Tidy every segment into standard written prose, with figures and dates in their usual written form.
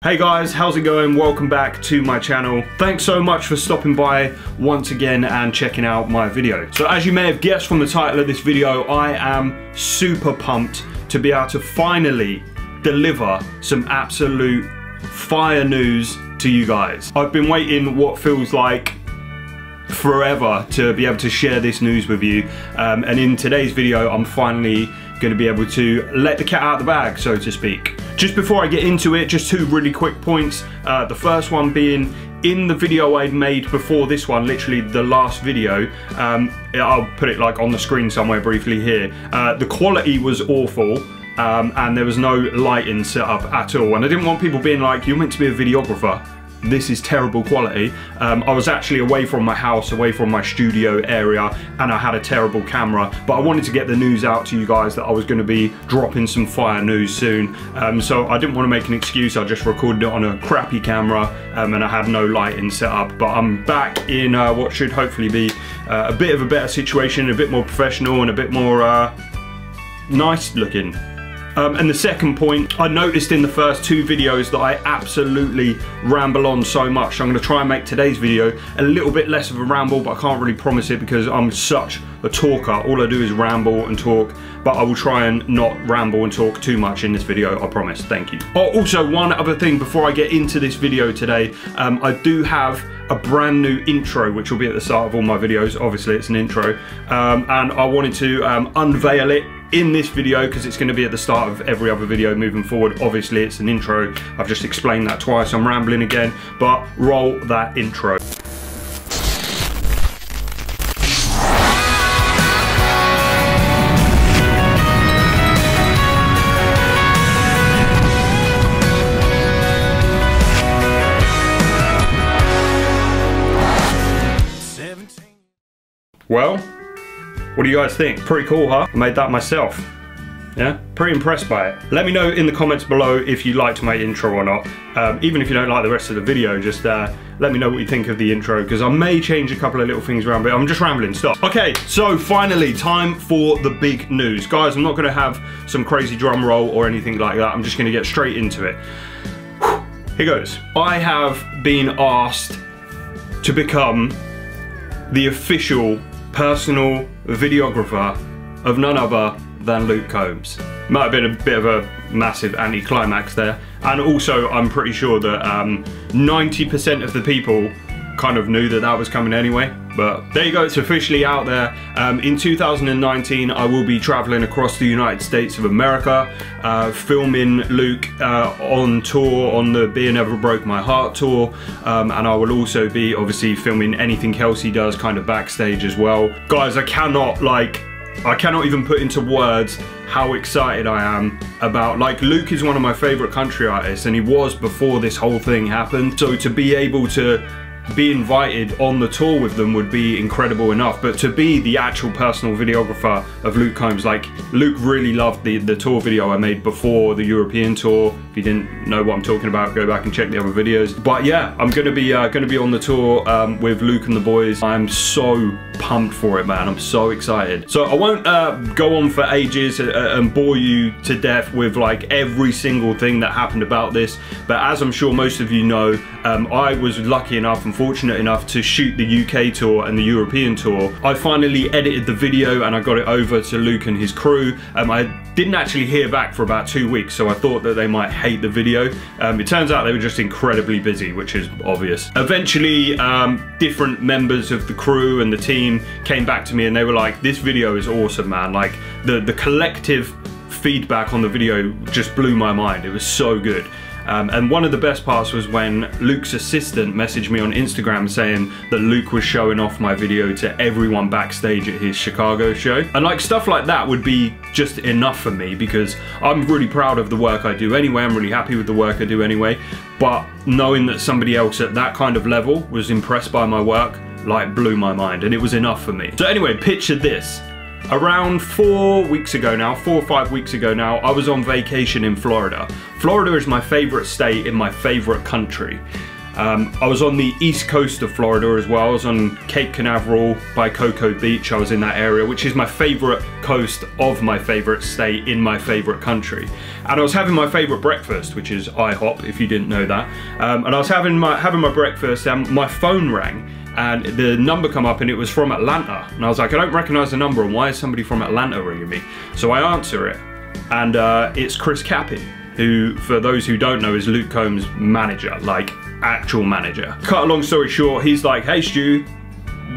Hey guys, how's it going? Welcome back to my channel. Thanks so much for stopping by once again and checking out my video. So as you may have guessed from the title of this video, I am super pumped to be able to finally deliver some absolute fire news to you guys. I've been waiting what feels like forever to be able to share this news with you, and in today's video I'm finally going to be able to let the cat out of the bag, so to speak. Just before I get into it, just two really quick points. The first one being, in the video I made before this one, literally the last video, I'll put it like on the screen somewhere briefly here, the quality was awful. And there was no lighting set up at all, and I didn't want people being like, you're meant to be a videographer, this is terrible quality. I was actually away from my house, away from my studio area, and I had a terrible camera, but I wanted to get the news out to you guys that I was going to be dropping some fire news soon, so I didn't want to make an excuse. I just recorded it on a crappy camera, and I had no lighting set up, but I'm back in what should hopefully be a bit of a better situation, a bit more professional and a bit more nice looking. And the second point, I noticed in the first two videos that I absolutely ramble on so much. I'm going to try and make today's video a little bit less of a ramble, but I can't really promise it because I'm such a talker. All I do is ramble and talk, but I will try and not ramble and talk too much in this video, I promise. Thank you. Oh, also one other thing before I get into this video today, I do have a brand new intro which will be at the start of all my videos. Obviously it's an intro, and I wanted to unveil it in this video because it's going to be at the start of every other video moving forward. Obviously it's an intro, I've just explained that twice, I'm rambling again, but roll that intro. Well, what do you guys think? Pretty cool, huh? I made that myself. Yeah, pretty impressed by it. Let me know in the comments below if you liked my intro or not. Even if you don't like the rest of the video, just let me know what you think of the intro, because I may change a couple of little things around, but I'm just rambling, stop. Okay, so finally, time for the big news. Guys, I'm not gonna have some crazy drum roll or anything like that. I'm just gonna get straight into it. Here goes. I have been asked to become the official personal videographer of none other than Luke Combs. Might have been a bit of a massive anti-climax there, and also I'm pretty sure that 90% of the people kind of knew that that was coming anyway, but there you go, it's officially out there. In 2019 I will be traveling across the United States of America, filming Luke on tour on the Beer Never Broke My Heart tour, and I will also be obviously filming anything else he does kind of backstage as well. Guys, I cannot even put into words how excited I am about, like, Luke is one of my favorite country artists, and he was before this whole thing happened, so to be able to be invited on the tour with them would be incredible enough, but to be the actual personal videographer of Luke Combs, like, Luke really loved the tour video I made before the European tour. If you didn't know what I'm talking about, go back and check the other videos. But yeah, I'm gonna be on the tour with Luke and the boys. I'm so pumped for it, man. I'm so excited. So I won't go on for ages and bore you to death with like every single thing that happened about this, but as I'm sure most of you know, I was lucky enough and fortunate enough to shoot the UK tour and the European tour. I finally edited the video and I got it over to Luke and his crew. I didn't actually hear back for about 2 weeks, so I thought that they might hate the video. It turns out they were just incredibly busy, which is obvious. Eventually, different members of the crew and the team came back to me and they were like, this video is awesome, man. Like, the collective feedback on the video just blew my mind. It was so good. And one of the best parts was when Luke's assistant messaged me on Instagram saying that Luke was showing off my video to everyone backstage at his Chicago show. And like, stuff like that would be just enough for me, because I'm really proud of the work I do anyway. I'm really happy with the work I do anyway. But knowing that somebody else at that kind of level was impressed by my work, like, blew my mind, and it was enough for me. So anyway, picture this. Around 4 or 5 weeks ago now, I was on vacation in Florida. Florida is my favorite state in my favorite country. I was on the east coast of Florida as well. I was on Cape Canaveral by Cocoa Beach. I was in that area, which is my favorite coast of my favorite state in my favorite country. And I was having my favorite breakfast, which is IHOP, if you didn't know that. And I was having my breakfast, and my phone rang, and the number come up, and it was from Atlanta. And I was like, I don't recognize the number, and why is somebody from Atlanta ringing me? So I answer it, and it's Chris Cappy, who, for those who don't know, is Luke Combs' manager, like actual manager. Cut a long story short, he's like, hey Stu,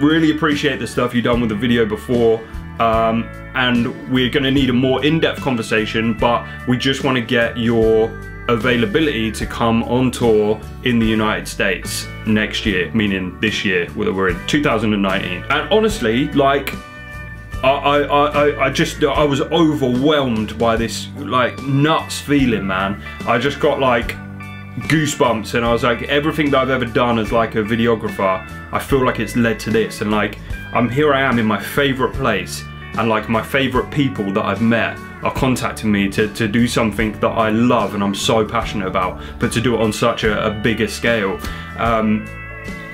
really appreciate the stuff you've done with the video before, and we're gonna need a more in-depth conversation, but we just want to get your availability to come on tour in the United States next year, meaning this year, whether we're in 2019. And honestly, like, I was overwhelmed by this like nuts feeling, man. I just got like goosebumps, and I was like, everything that I've ever done as like a videographer, I feel like it's led to this. And like, here I am in my favorite place, and like my favorite people that I've met are contacting me to do something that I love and I'm so passionate about, but to do it on such a bigger scale.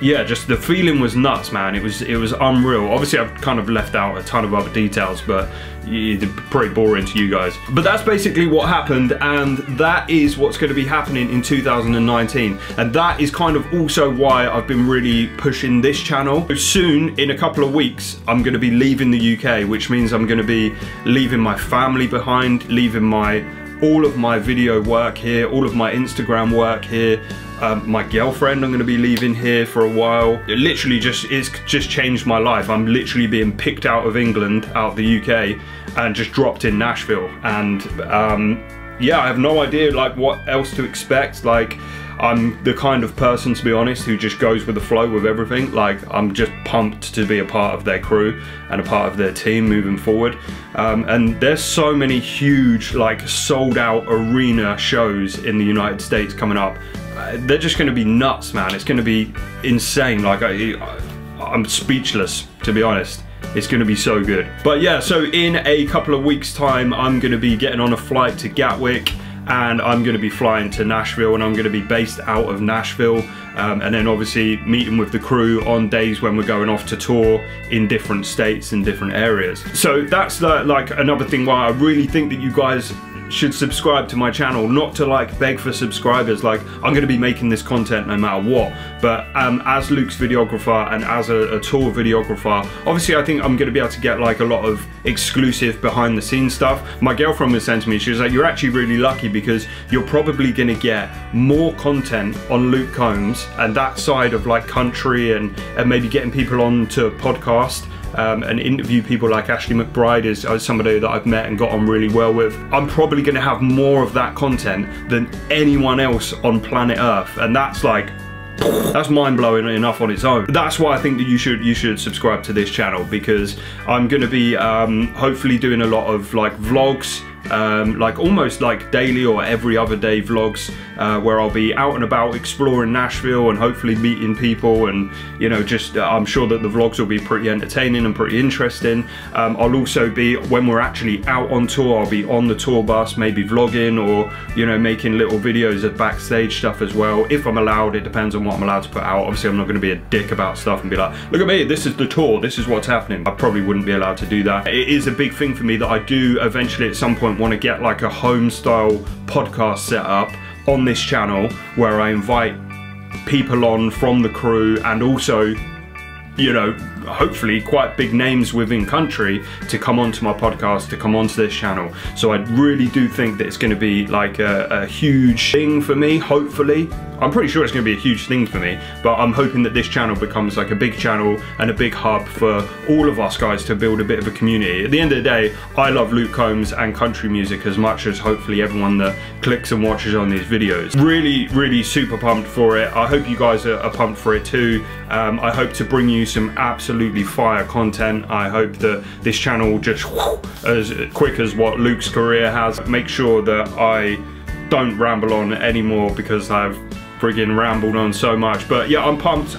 Yeah, just the feeling was nuts, man. It was unreal. Obviously, I've kind of left out a ton of other details, but it's pretty boring to you guys. But that's basically what happened, and that is what's going to be happening in 2019. And that is kind of also why I've been really pushing this channel. Soon, in a couple of weeks, I'm going to be leaving the UK, which means I'm going to be leaving my family behind, leaving all of my video work here, all of my Instagram work here. My girlfriend, I'm going to be leaving here for a while. It's just changed my life. I'm literally being picked out of England, out the UK, and just dropped in Nashville. And yeah, I have no idea like what else to expect. Like, I'm the kind of person, to be honest, who just goes with the flow with everything. Like, I'm just pumped to be a part of their crew and a part of their team moving forward. And there's so many huge, like, sold out arena shows in the United States coming up. They're just going to be nuts, man. It's going to be insane. Like, I'm speechless, to be honest. It's going to be so good. But yeah, so in a couple of weeks time, I'm going to be getting on a flight to Gatwick, and I'm going to be flying to Nashville, and I'm going to be based out of Nashville, and then obviously meeting with the crew on days when we're going off to tour in different states and different areas. So that's like another thing why I really think that you guys should subscribe to my channel, not to like beg for subscribers. Like, I'm going to be making this content no matter what, but as Luke's videographer and as a tour videographer, obviously I think I'm going to be able to get like a lot of exclusive behind the scenes stuff. My girlfriend was saying to me, she was like, you're actually really lucky because you're probably going to get more content on Luke Combs and that side of like country, and maybe getting people on to a podcast and interview people like Ashley McBride is somebody that I've met and got on really well with. I'm probably going to have more of that content than anyone else on planet Earth, and that's like, that's mind-blowing enough on its own. That's why I think that you should subscribe to this channel, because I'm going to be hopefully doing a lot of like vlogs, like almost like daily or every other day vlogs, where I'll be out and about exploring Nashville and hopefully meeting people, and you know, just I'm sure that the vlogs will be pretty entertaining and pretty interesting. I'll also be, when we're actually out on tour, I'll be on the tour bus, maybe vlogging, or you know, making little videos of backstage stuff as well, if I'm allowed. It depends on what I'm allowed to put out. Obviously I'm not going to be a dick about stuff and be like, look at me, this is the tour, this is what's happening. I probably wouldn't be allowed to do that. It is a big thing for me that I do eventually at some point want to get like a home style podcast set up on this channel, where I invite people on from the crew, and also, you know, hopefully quite big names within country to come onto my podcast, to come onto this channel. So I really do think that it's going to be like a huge thing for me, hopefully. I'm pretty sure it's going to be a huge thing for me, but I'm hoping that this channel becomes like a big channel and a big hub for all of us guys to build a bit of a community. At the end of the day, I love Luke Combs and country music as much as hopefully everyone that clicks and watches on these videos. Really, really super pumped for it. I hope you guys are pumped for it too. I hope to bring you some absolutely fire content. I hope that this channel just as quick as what Luke's career has. Make sure that I don't ramble on anymore, because I've friggin' rambled on so much. But yeah, I'm pumped.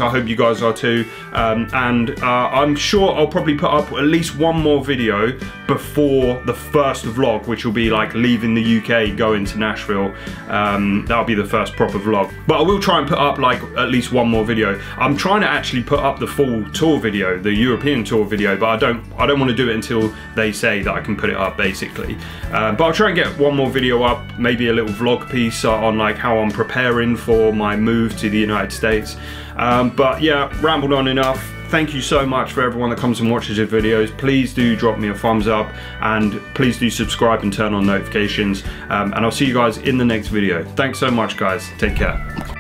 I hope you guys are too. I'm sure I'll probably put up at least one more video before the first vlog, which will be like leaving the UK, going to Nashville. That'll be the first proper vlog. But I will try and put up like at least one more video. I'm trying to actually put up the full tour video, the European tour video, but I don't want to do it until they say that I can put it up, basically. But I'll try and get one more video up, maybe a little vlog piece on like how I'm preparing for my move to the United States. But yeah, rambled on enough. Thank you so much for everyone that comes and watches your videos. Please do drop me a thumbs up, and please do subscribe and turn on notifications. And I'll see you guys in the next video. Thanks so much, guys. Take care.